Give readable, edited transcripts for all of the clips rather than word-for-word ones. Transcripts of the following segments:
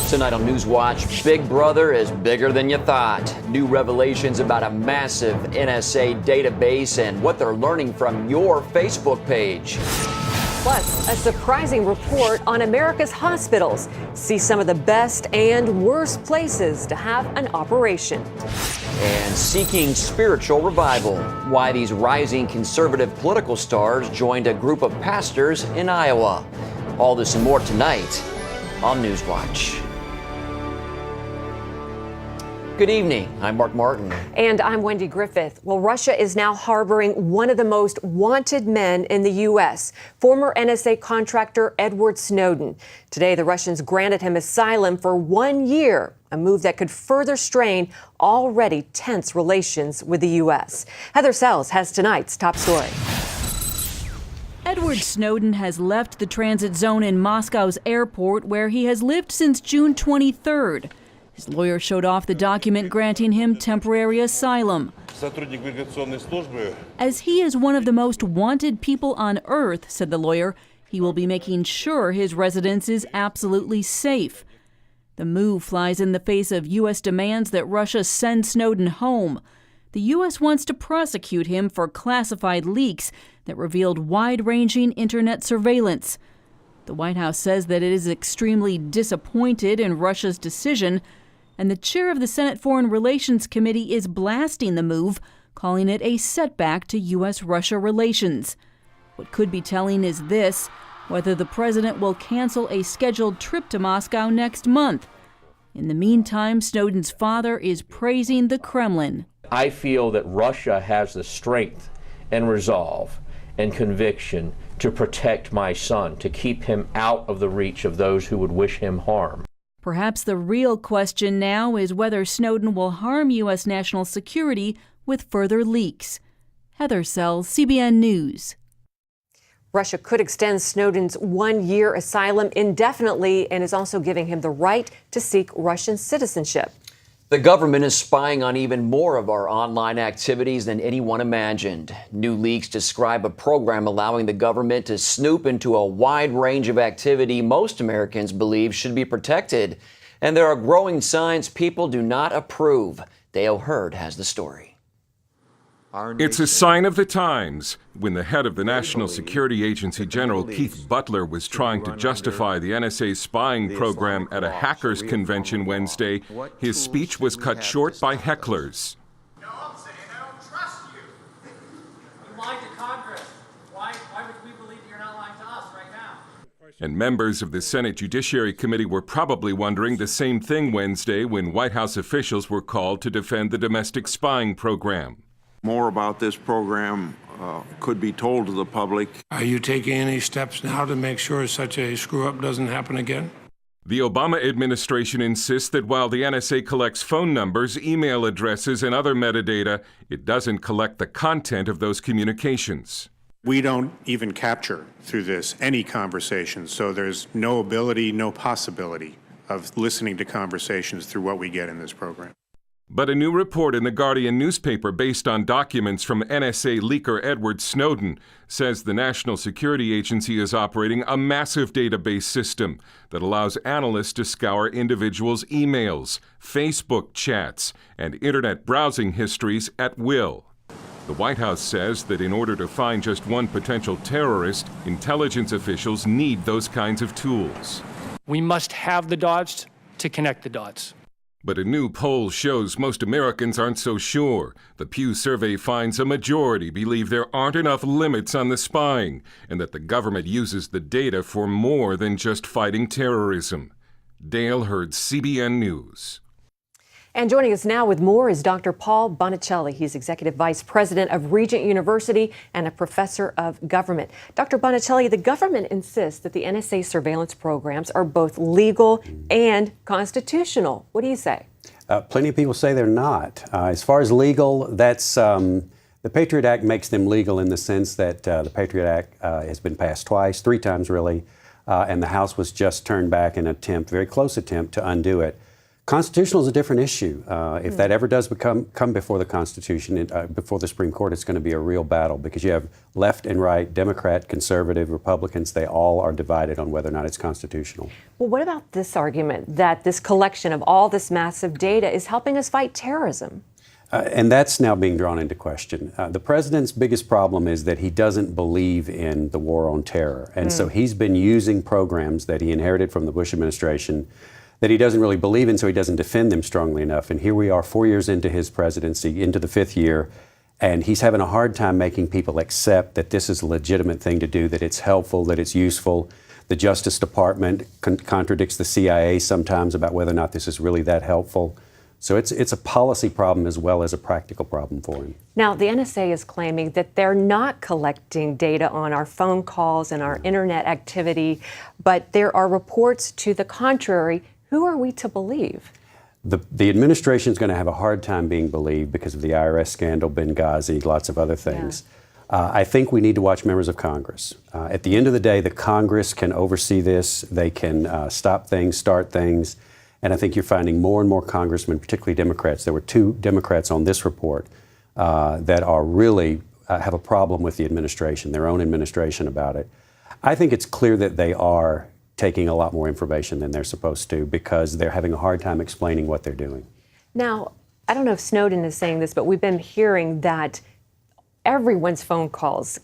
Tonight on NewsWatch, Big Brother is bigger than you thought. New revelations about a massive NSA database and what they're learning from your Facebook page. Plus, a surprising report on America's hospitals. See some of the best and worst places to have an operation. And seeking spiritual revival. Why these rising conservative political stars joined a group of pastors in Iowa. All this and more tonight on NewsWatch. Good evening. I'm Mark Martin. And I'm Wendy Griffith. Well, Russia is now harboring one of the most wanted men in the U.S., former NSA contractor Edward Snowden. Today, the Russians granted him asylum for 1 year, a move that could further strain already tense relations with the U.S. Heather Sells has tonight's top story. Edward Snowden has left the transit zone in Moscow's airport, where he has lived since June 23rd. His lawyer showed off the document granting him temporary asylum. As he is one of the most wanted people on Earth, said the lawyer, he will be making sure his residence is absolutely safe. The move flies in the face of U.S. demands that Russia send Snowden home. The U.S. wants to prosecute him for classified leaks that revealed wide-ranging internet surveillance. The White House says that it is extremely disappointed in Russia's decision, and the chair of the Senate Foreign Relations Committee is blasting the move, calling it a setback to U.S.-Russia relations. What could be telling is this: whether the president will cancel a scheduled trip to Moscow next month. In the meantime, Snowden's father is praising the Kremlin. I feel that Russia has the strength and resolve and conviction to protect my son, to keep him out of the reach of those who would wish him harm. Perhaps the real question now is whether Snowden will harm U.S. national security with further leaks. Heather Sells, CBN News. Russia could extend Snowden's 1-year asylum indefinitely and is also giving him the right to seek Russian citizenship. The government is spying on even more of our online activities than anyone imagined. New leaks describe a program allowing the government to snoop into a wide range of activity most Americans believe should be protected. And there are growing signs people do not approve. Dale Hurd has the story. It's a sign of the times. When the head of the National Security Agency, General Keith Butler, was trying to justify the NSA's spying program at a hackers convention Wednesday, his speech was cut short by hecklers. No, I'm saying I don't trust you. You lied to Congress. Why would we believe you're not lying to us right now? And members of the Senate Judiciary Committee were probably wondering the same thing Wednesday when White House officials were called to defend the domestic spying program. More about this program could be told to the public. Are you taking any steps now to make sure such a screw-up doesn't happen again? The Obama administration insists that while the NSA collects phone numbers, email addresses, and other metadata, it doesn't collect the content of those communications. We don't even capture through this any conversations, so there's no ability, no possibility of listening to conversations through what we get in this program. But a new report in the Guardian newspaper based on documents from NSA leaker Edward Snowden says the National Security Agency is operating a massive database system that allows analysts to scour individuals' emails, Facebook chats, and internet browsing histories at will. The White House says that in order to find just one potential terrorist, intelligence officials need those kinds of tools. We must have the dots to connect the dots. But a new poll shows most Americans aren't so sure. The Pew survey finds a majority believe there aren't enough limits on the spying and that the government uses the data for more than just fighting terrorism. Dale Hurd, CBN News. And joining us now with more is Dr. Paul Bonicelli. He's Executive Vice President of Regent University and a professor of government. Dr. Bonicelli, the government insists that the NSA surveillance programs are both legal and constitutional. What do you say? Plenty of people say they're not. As far as legal, that's the Patriot Act makes them legal in the sense that the Patriot Act has been passed twice, 3 times really, and the House was just turned back in an attempt, very close attempt, to undo it. Constitutional is a different issue. If that ever does come before the Constitution, before the Supreme Court, it's going to be a real battle because you have left and right, Democrat, conservative, Republicans, they all are divided on whether or not it's constitutional. Well, what about this argument that this collection of all this massive data is helping us fight terrorism? And that's now being drawn into question. The president's biggest problem is that he doesn't believe in the war on terror. And so he's been using programs that he inherited from the Bush administration that he doesn't really believe in, so he doesn't defend them strongly enough. And here we are 4 years into his presidency, into the 5th year, and he's having a hard time making people accept that this is a legitimate thing to do, that it's helpful, that it's useful. The Justice Department contradicts the CIA sometimes about whether or not this is really that helpful. So it's a policy problem as well as a practical problem for him. Now, the NSA is claiming that they're not collecting data on our phone calls and our internet activity, but there are reports to the contrary. Who are we to believe? The administration is going to have a hard time being believed because of the IRS scandal, Benghazi, lots of other things. Yeah. I think we need to watch members of Congress. At the end of the day, the Congress can oversee this. They can stop things, start things. And I think you're finding more and more congressmen, particularly Democrats. There were 2 Democrats on this report that are really have a problem with the administration, their own administration about it. I think it's clear that they are taking a lot more information than they're supposed to because they're having a hard time explaining what they're doing. Now, I don't know if Snowden is saying this, but we've been hearing that everyone's phone calls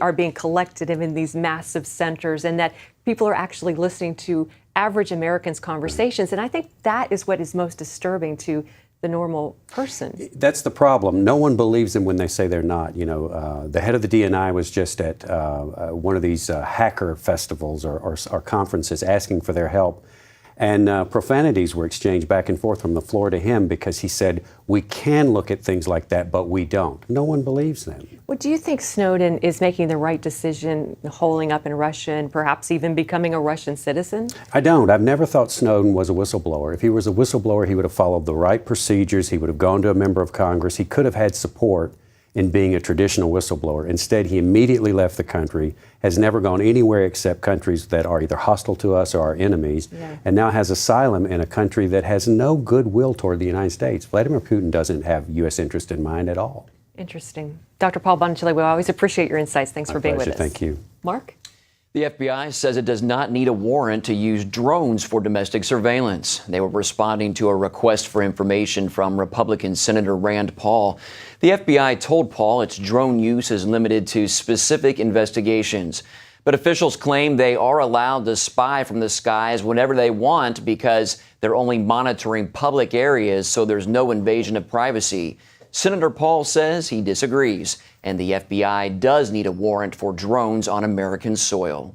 are being collected in these massive centers and that people are actually listening to average Americans' conversations. And I think that is what is most disturbing to the normal person. That's the problem. No one believes them when they say they're not. You know, the head of the DNI was just at one of these hacker festivals or conferences asking for their help. And profanities were exchanged back and forth from the floor to him because he said, we can look at things like that, but we don't. No one believes them. Well, do you think Snowden is making the right decision, holding up in Russia and perhaps even becoming a Russian citizen? I don't. I've never thought Snowden was a whistleblower. If he was a whistleblower, he would have followed the right procedures. He would have gone to a member of Congress. He could have had support in being a traditional whistleblower. Instead, he immediately left the country, has never gone anywhere except countries that are either hostile to us or our enemies, and now has asylum in a country that has no goodwill toward the United States. Vladimir Putin doesn't have U.S. interest in mind at all. Interesting. Dr. Paul Bonachilli, we always appreciate your insights. Thanks for being with us. Thank you. Mark? The FBI says it does not need a warrant to use drones for domestic surveillance. They were responding to a request for information from Republican Senator Rand Paul. The FBI told Paul its drone use is limited to specific investigations. But officials claim they are allowed to spy from the skies whenever they want because they're only monitoring public areas, so there's no invasion of privacy. Senator Paul says he disagrees, and the FBI does need a warrant for drones on American soil.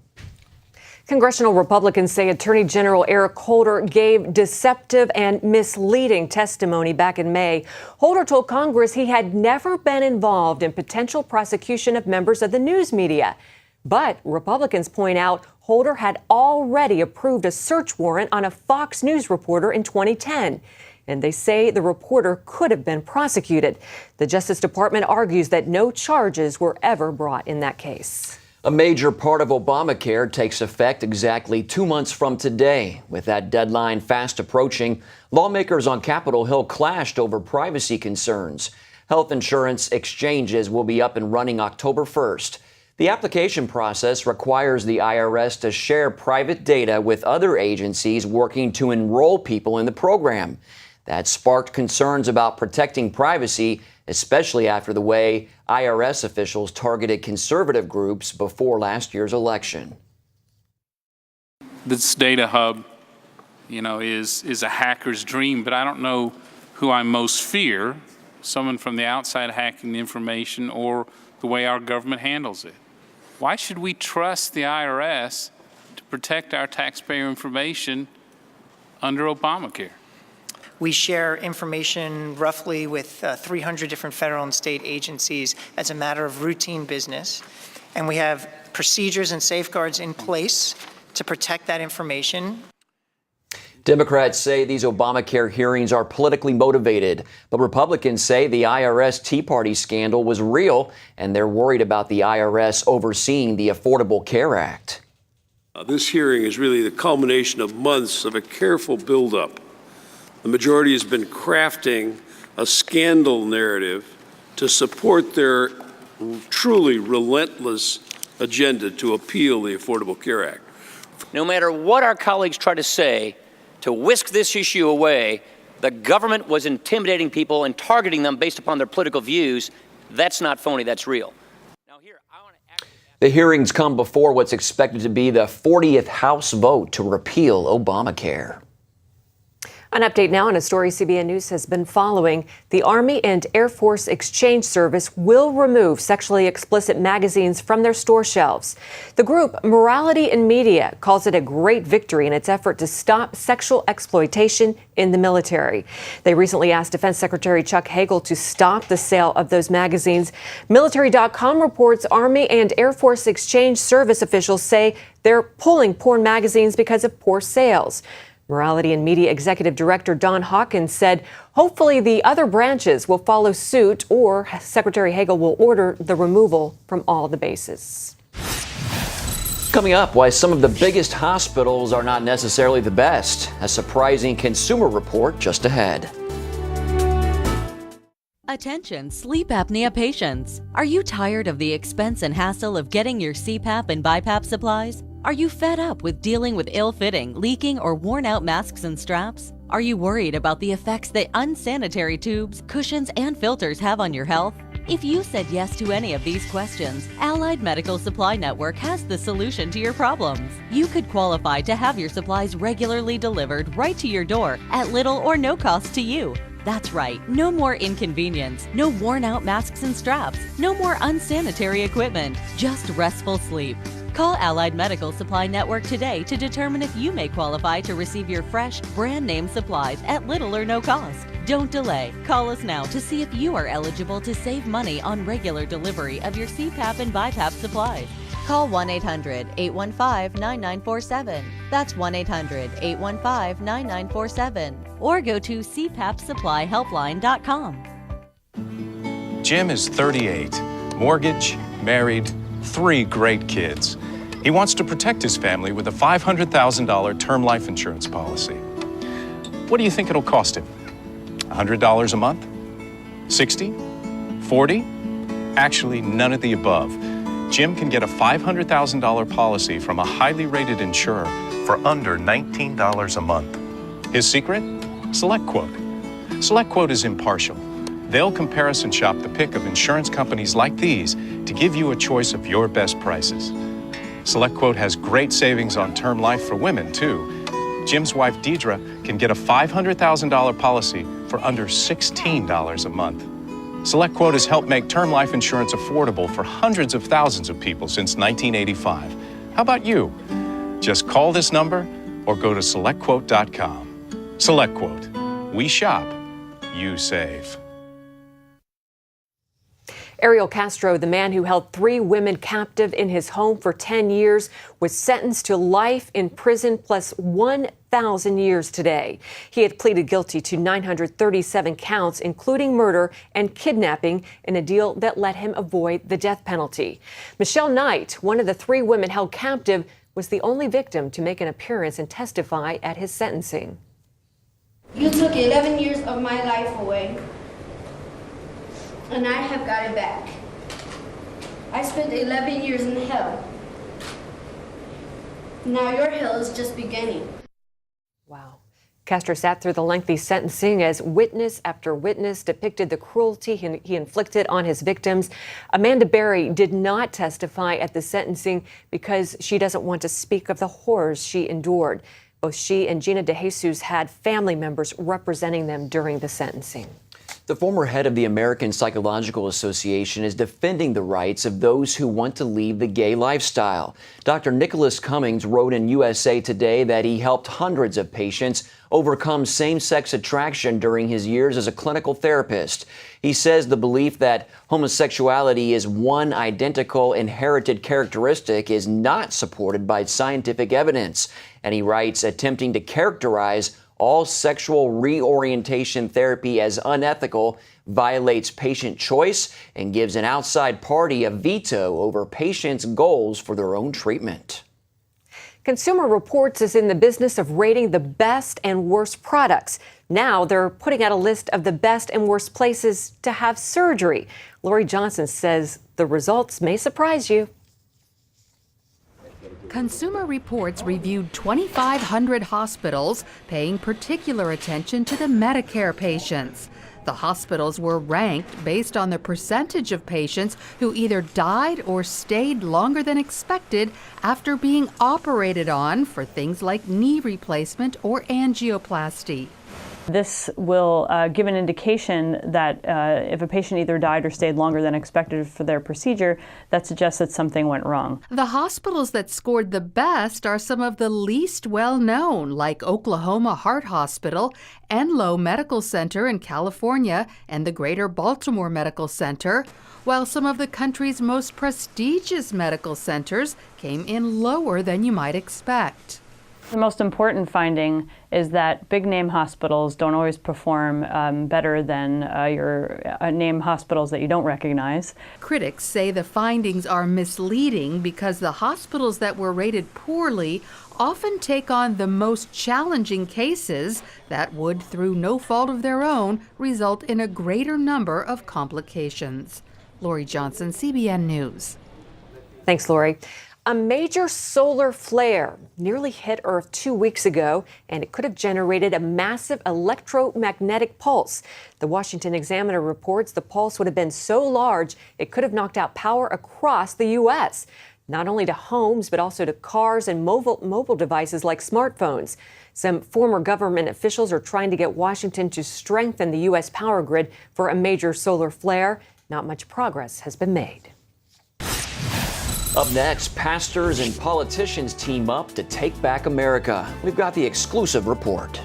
Congressional Republicans say Attorney General Eric Holder gave deceptive and misleading testimony back in May. Holder told Congress he had never been involved in potential prosecution of members of the news media. But Republicans point out Holder had already approved a search warrant on a Fox News reporter in 2010. And they say the reporter could have been prosecuted. The Justice Department argues that no charges were ever brought in that case. A major part of Obamacare takes effect exactly 2 months from today. With that deadline fast approaching, lawmakers on Capitol Hill clashed over privacy concerns. Health insurance exchanges will be up and running October 1st. The application process requires the IRS to share private data with other agencies working to enroll people in the program. That sparked concerns about protecting privacy, especially after the way IRS officials targeted conservative groups before last year's election. This data hub, is a hacker's dream, but I don't know who I most fear, someone from the outside hacking the information or the way our government handles it. Why should we trust the IRS to protect our taxpayer information under Obamacare? We share information roughly with 300 different federal and state agencies as a matter of routine business. And we have procedures and safeguards in place to protect that information. Democrats say these Obamacare hearings are politically motivated, but Republicans say the IRS Tea Party scandal was real, and they're worried about the IRS overseeing the Affordable Care Act. This hearing is really the culmination of months of a careful buildup The majority has been crafting a scandal narrative to support their truly relentless agenda to appeal the Affordable Care Act. No matter what our colleagues try to say to whisk this issue away, the government was intimidating people and targeting them based upon their political views. That's not phony, that's real. The hearings come before what's expected to be the 40th House vote to repeal Obamacare. An update now on a story CBN News has been following. The Army and Air Force Exchange Service will remove sexually explicit magazines from their store shelves. The group Morality in Media calls it a great victory in its effort to stop sexual exploitation in the military. They recently asked Defense Secretary Chuck Hagel to stop the sale of those magazines. Military.com reports Army and Air Force Exchange Service officials say they're pulling porn magazines because of poor sales. Morality and Media Executive Director Don Hawkins said hopefully the other branches will follow suit, or Secretary Hagel will order the removal from all the bases. Coming up, why some of the biggest hospitals are not necessarily the best. A surprising consumer report just ahead. Attention sleep apnea patients. Are you tired of the expense and hassle of getting your CPAP and BiPAP supplies? Are you fed up with dealing with ill-fitting, leaking, or worn-out masks and straps? Are you worried about the effects that unsanitary tubes, cushions, and filters have on your health? If you said yes to any of these questions, Allied Medical Supply Network has the solution to your problems. You could qualify to have your supplies regularly delivered right to your door at little or no cost to you. That's right, no more inconvenience, no worn-out masks and straps, no more unsanitary equipment, just restful sleep. Call Allied Medical Supply Network today to determine if you may qualify to receive your fresh, brand-name supplies at little or no cost. Don't delay. Call us now to see if you are eligible to save money on regular delivery of your CPAP and BiPAP supplies. Call 1-800-815-9947. That's 1-800-815-9947. Or go to cpapsupplyhelpline.com. Jim is 38, mortgage, married, 3 great kids. He wants to protect his family with a $500,000 term life insurance policy. What do you think it'll cost him? $100 a month? 60? 40? Actually, none of the above. Jim can get a $500,000 policy from a highly rated insurer for under $19 a month. His secret? SelectQuote. SelectQuote is impartial. They'll comparison shop the pick of insurance companies like these to give you a choice of your best prices. SelectQuote has great savings on term life for women, too. Jim's wife, Deidre, can get a $500,000 policy for under $16 a month. SelectQuote has helped make term life insurance affordable for hundreds of thousands of people since 1985. How about you? Just call this number or go to SelectQuote.com. SelectQuote. We shop, you save. Ariel Castro, the man who held 3 women captive in his home for 10 years, was sentenced to life in prison plus 1,000 years today. He had pleaded guilty to 937 counts, including murder and kidnapping, in a deal that let him avoid the death penalty. Michelle Knight, one of the 3 women held captive, was the only victim to make an appearance and testify at his sentencing. You took 11 years of my life away, and I have got it back. I spent 11 years in hell. Now your hell is just beginning. Wow. Castro sat through the lengthy sentencing as witness after witness depicted the cruelty he inflicted on his victims. Amanda Berry did not testify at the sentencing because she doesn't want to speak of the horrors she endured. Both she and Gina DeJesus had family members representing them during the sentencing. The former head of the American Psychological Association is defending the rights of those who want to leave the gay lifestyle. Dr. Nicholas Cummings wrote in USA Today that he helped hundreds of patients overcome same-sex attraction during his years as a clinical therapist. He says the belief that homosexuality is one identical inherited characteristic is not supported by scientific evidence. And he writes, attempting to characterize all sexual reorientation therapy as unethical violates patient choice and gives an outside party a veto over patients' goals for their own treatment. Consumer Reports is in the business of rating the best and worst products. Now they're putting out a list of the best and worst places to have surgery. Lori Johnson says the results may surprise you. Consumer Reports reviewed 2,500 hospitals, paying particular attention to the Medicare patients. The hospitals were ranked based on the percentage of patients who either died or stayed longer than expected after being operated on for things like knee replacement or angioplasty. This will give an indication that if a patient either died or stayed longer than expected for their procedure, that suggests that something went wrong. The hospitals that scored the best are some of the least well-known, like Oklahoma Heart Hospital, Enloe Medical Center in California, and the Greater Baltimore Medical Center, while some of the country's most prestigious medical centers came in lower than you might expect. The most important finding is that big-name hospitals don't always perform better than your name hospitals that you don't recognize. Critics say the findings are misleading because the hospitals that were rated poorly often take on the most challenging cases that would, through no fault of their own, result in a greater number of complications. Lori Johnson, CBN News. Thanks, Lori. A major solar flare nearly hit Earth 2 weeks ago, and it could have generated a massive electromagnetic pulse. The Washington Examiner reports the pulse would have been so large it could have knocked out power across the U.S., not only to homes, but also to cars and mobile devices like smartphones. Some former government officials are trying to get Washington to strengthen the U.S. power grid for a major solar flare. Not much progress has been made. Up next, pastors and politicians team up to take back America. We've got the exclusive report.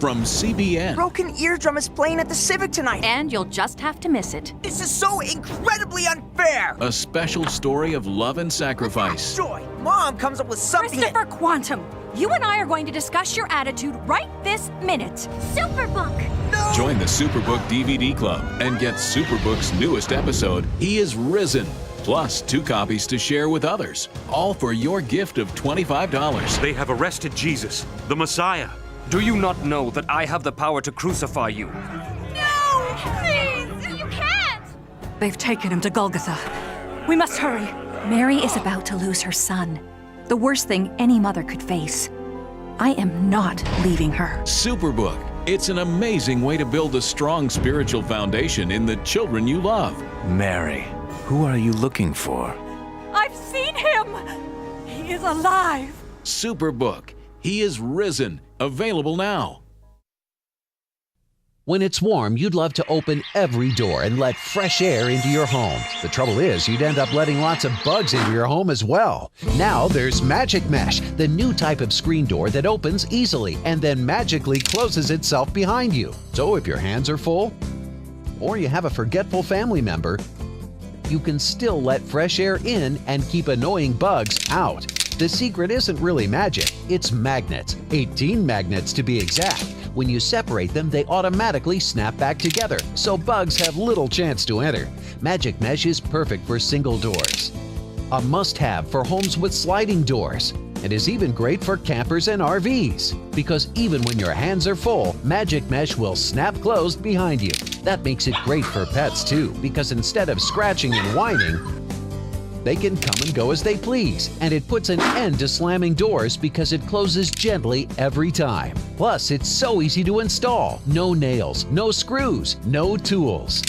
From CBN. Broken Eardrum is playing at the Civic tonight. And you'll just have to miss it. This is so incredibly unfair. A special story of love and sacrifice. Joy, Mom comes up with something. Christopher Quantum, you and I are going to discuss your attitude right this minute. Superbook. No! Join the Superbook DVD Club and get Superbook's newest episode, He is Risen. Plus 2 copies to share with others. All for your gift of $25. They have arrested Jesus, the Messiah. Do you not know that I have the power to crucify you? No! Please! You can't! They've taken him to Golgotha. We must hurry. Mary is about to lose her son. The worst thing any mother could face. I am not leaving her. Superbook. It's an amazing way to build a strong spiritual foundation in the children you love. Mary, who are you looking for? I've seen him! He is alive! Superbook. He is Risen. Available now. When it's warm, you'd love to open every door and let fresh air into your home. The trouble is, you'd end up letting lots of bugs into your home as well. Now there's Magic Mesh, the new type of screen door that opens easily and then magically closes itself behind you. So if your hands are full, or you have a forgetful family member, you can still let fresh air in and keep annoying bugs out. The secret isn't really magic, it's magnets. 18 magnets to be exact. When you separate them, they automatically snap back together, so bugs have little chance to enter. Magic Mesh is perfect for single doors. A must-have for homes with sliding doors. It is even great for campers and RVs, because even when your hands are full, Magic Mesh will snap closed behind you. That makes it great for pets too, because instead of scratching and whining, they can come and go as they please, and it puts an end to slamming doors because it closes gently every time. Plus, it's so easy to install. No nails, no screws, no tools.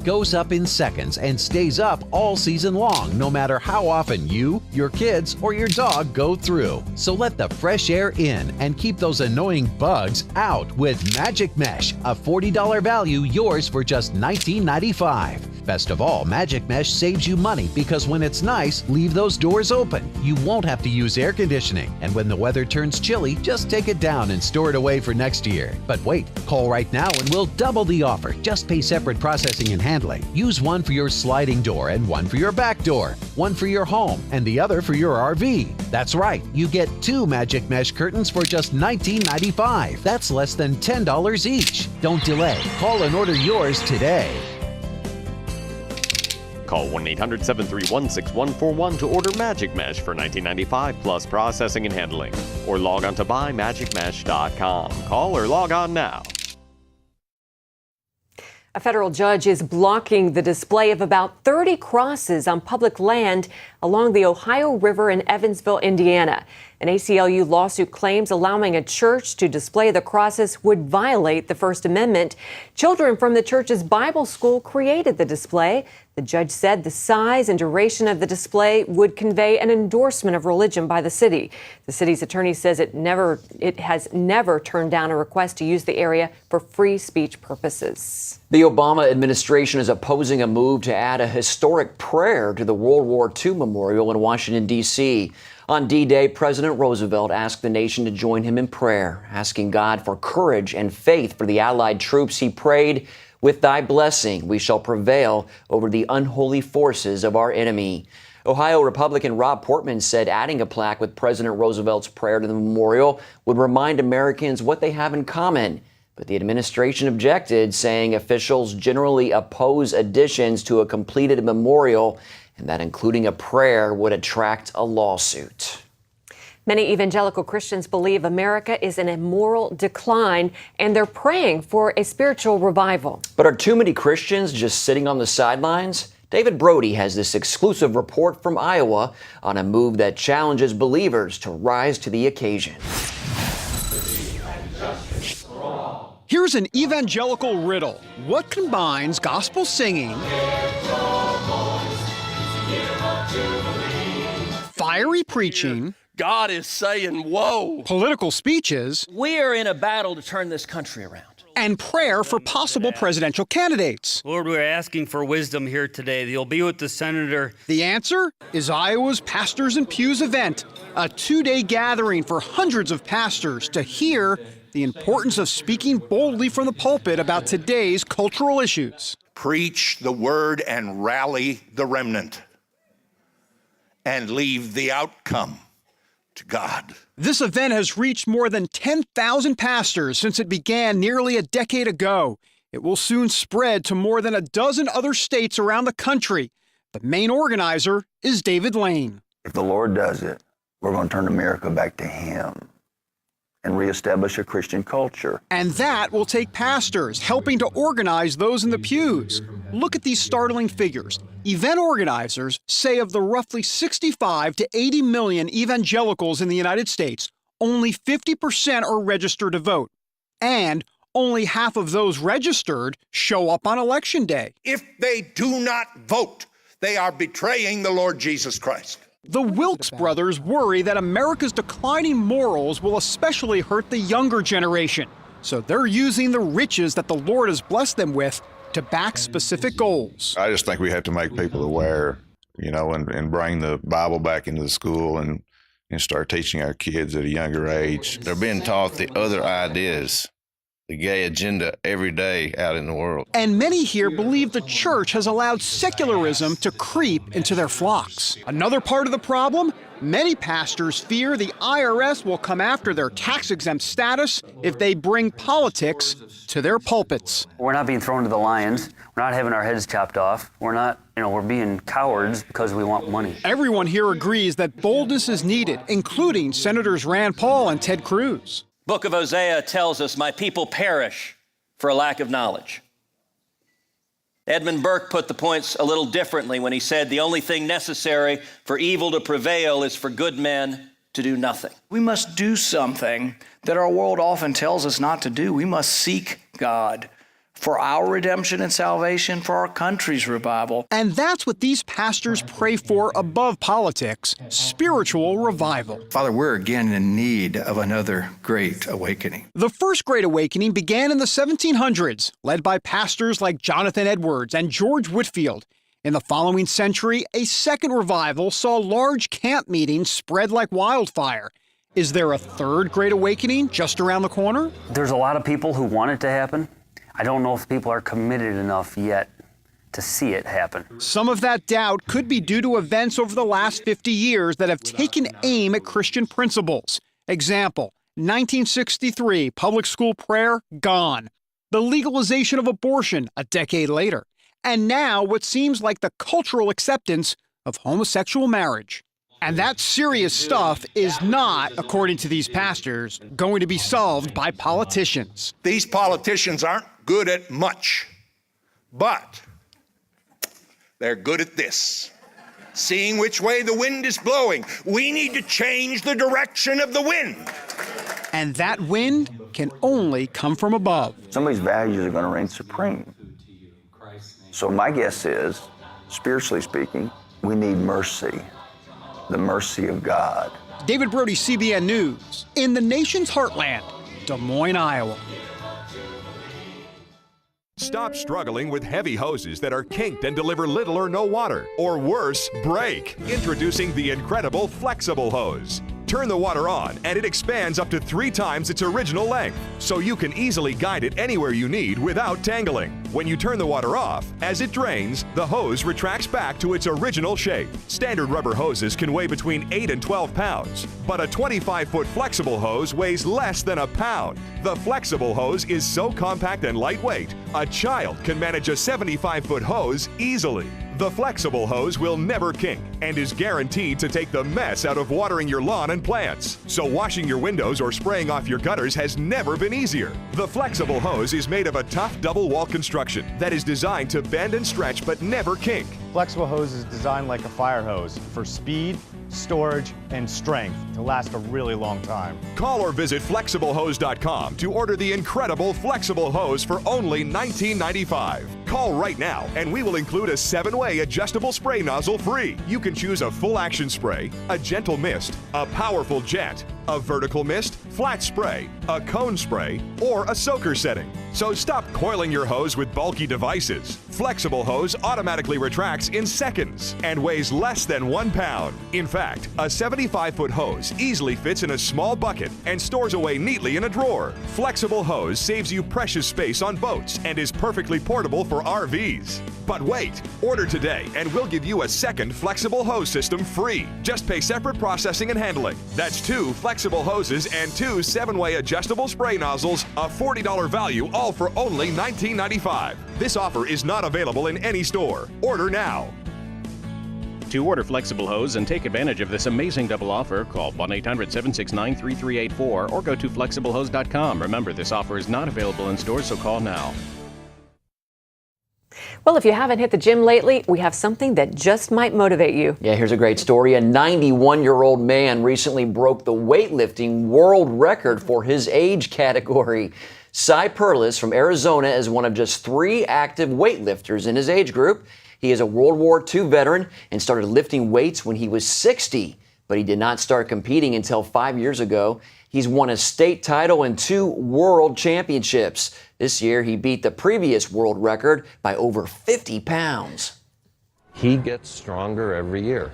Goes up in seconds and stays up all season long, no matter how often you, your kids, or your dog go through. So let the fresh air in and keep those annoying bugs out with Magic Mesh, a $40 value, yours for just $19.95. Best of all, Magic Mesh saves you money because when it's nice, leave those doors open. You won't have to use air conditioning. And when the weather turns chilly, just take it down and store it away for next year. But wait, call right now and we'll double the offer. Just pay separate processing and handling. Use one for your sliding door and one for your back door. One for your home and the other for your RV. That's right, you get 2 Magic Mesh curtains for just $19.95. That's less than $10 each. Don't delay. Call and order yours today. Call 1-800-731-6141 to order Magic Mesh for $19.95 plus processing and handling. Or log on to buymagicmesh.com. Call or log on now. A federal judge is blocking the display of about 30 crosses on public land along the Ohio River in Evansville, Indiana. An ACLU lawsuit claims allowing a church to display the crosses would violate the First Amendment. Children from the church's Bible school created the display. The judge said the size and duration of the display would convey an endorsement of religion by the city. The city's attorney says it has never turned down a request to use the area for free speech purposes. The Obama administration is opposing a move to add a historic prayer to the World War II memorial in Washington, D.C. On D-Day, President Roosevelt asked the nation to join him in prayer, asking God for courage and faith for the Allied troops. He prayed, "With thy blessing, we shall prevail over the unholy forces of our enemy." Ohio Republican Rob Portman said adding a plaque with President Roosevelt's prayer to the memorial would remind Americans what they have in common. But the administration objected, saying officials generally oppose additions to a completed memorial and that including a prayer would attract a lawsuit. Many evangelical Christians believe America is in a moral decline, and they're praying for a spiritual revival. But are too many Christians just sitting on the sidelines? David Brody has this exclusive report from Iowa on a move that challenges believers to rise to the occasion. Here's an evangelical riddle. What combines gospel singing, fiery preaching, God is saying, whoa, political speeches, we are in a battle to turn this country around, and prayer for possible presidential candidates? Lord, we're asking for wisdom here today. You'll be with the senator. The answer is Iowa's Pastors and Pews event, a 2-day gathering for hundreds of pastors to hear the importance of speaking boldly from the pulpit about today's cultural issues. Preach the word and rally the remnant, and leave the outcome to God. This event has reached more than 10,000 pastors since it began nearly a decade ago. It will soon spread to more than a dozen other states around the country. The main organizer is David Lane. If the Lord does it, we're going to turn America back to Him and reestablish a Christian culture. And that will take pastors helping to organize those in the pews. Look at these startling figures. Event organizers say of the roughly 65 to 80 million evangelicals in the United States, only 50% are registered to vote. And only half of those registered show up on Election Day. If they do not vote, they are betraying the Lord Jesus Christ. The Wilkes brothers worry that America's declining morals will especially hurt the younger generation. So they're using the riches that the Lord has blessed them with to back specific goals. I just think we have to make people aware, and bring the Bible back into the school and start teaching our kids at a younger age. They're being taught the other ideas, the gay agenda every day out in the world. And many here believe the church has allowed secularism to creep into their flocks. Another part of the problem? Many pastors fear the IRS will come after their tax-exempt status if they bring politics to their pulpits. We're not being thrown to the lions. We're not having our heads chopped off. We're not, we're being cowards because we want money. Everyone here agrees that boldness is needed, including Senators Rand Paul and Ted Cruz. Book of Hosea tells us, my people perish for a lack of knowledge. Edmund Burke put the points a little differently when he said the only thing necessary for evil to prevail is for good men to do nothing. We must do something that our world often tells us not to do. We must seek God for our redemption and salvation, for our country's revival. And that's what these pastors pray for above politics, spiritual revival. Father, we're again in need of another great awakening. The first Great Awakening began in the 1700s, led by pastors like Jonathan Edwards and George Whitefield. In the following century, a second revival saw large camp meetings spread like wildfire. Is there a third Great Awakening just around the corner? There's a lot of people who want it to happen. I don't know if people are committed enough yet to see it happen. Some of that doubt could be due to events over the last 50 years that have taken aim at Christian principles. Example, 1963, public school prayer, gone. The legalization of abortion a decade later. and now what seems like the cultural acceptance of homosexual marriage. And that serious stuff is not, according to these pastors, going to be solved by politicians. These politicians aren't good at much, but they're good at this. Seeing which way the wind is blowing. We need to change the direction of the wind. And that wind can only come from above. Somebody's values are going to reign supreme. So my guess is, spiritually speaking, we need mercy. The mercy of God. David Brody, CBN News, in the nation's heartland, Des Moines, Iowa. Stop struggling with heavy hoses that are kinked and deliver little or no water, or worse, break. Introducing the incredible flexible hose. Turn the water on and it expands up to 3 times its original length, so you can easily guide it anywhere you need without tangling. When you turn the water off, as it drains, the hose retracts back to its original shape. Standard rubber hoses can weigh between 8 and 12 pounds, but a 25-foot flexible hose weighs less than a pound. The flexible hose is so compact and lightweight, a child can manage a 75-foot hose easily. The flexible hose will never kink and is guaranteed to take the mess out of watering your lawn and plants. So washing your windows or spraying off your gutters has never been easier. The flexible hose is made of a tough double wall construction that is designed to bend and stretch but never kink. Flexible hose is designed like a fire hose for speed, storage, and strength to last a really long time. Call or visit flexiblehose.com to order the incredible flexible hose for only $19.95. Call right now and we will include a 7-way adjustable spray nozzle free. You can choose a full action spray, a gentle mist, a powerful jet, a vertical mist, flat spray, a cone spray, or a soaker setting. So stop coiling your hose with bulky devices. Flexible hose automatically retracts in seconds and weighs less than 1 pound. In fact, a 75-foot hose easily fits in a small bucket and stores away neatly in a drawer. Flexible hose saves you precious space on boats and is perfectly portable for RVs. But wait, order today and we'll give you a second flexible hose system free. Just pay separate processing and handling. That's 2 flexible hoses and 2 7-way adjustable spray nozzles, a $40 value, all for only $19.95. This offer is not available in any store. Order now. To order flexible hose and take advantage of this amazing double offer, call 1-800-769-3384 or go to flexiblehose.com. Remember, this offer is not available in stores, so call now. Well, if you haven't hit the gym lately, we have something that just might motivate you. Yeah, here's a great story. A 91-year-old man recently broke the weightlifting world record for his age category. Cy Perlis from Arizona is one of just 3 active weightlifters in his age group. He is a World War II veteran and started lifting weights when he was 60, but he did not start competing until 5 years ago. He's won a state title and 2 world championships. This year, he beat the previous world record by over 50 pounds. He gets stronger every year.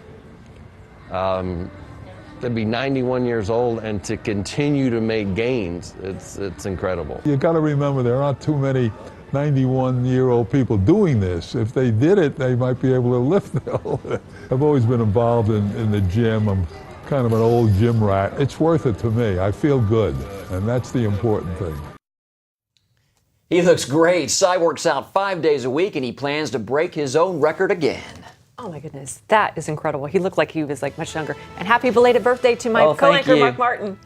To be 91 years old and to continue to make gains, it's incredible. You got to remember there aren't too many 91-year-old people doing this. If they did it, they might be able to lift. I've always been involved in the gym. I'm kind of an old gym rat. It's worth it to me. I feel good, and that's the important thing. He looks great. Cy works out 5 days a week, and he plans to break his own record again. Oh my goodness, that is incredible. He looked like he was much younger. And happy belated birthday to my co-anchor, you. Mark Martin.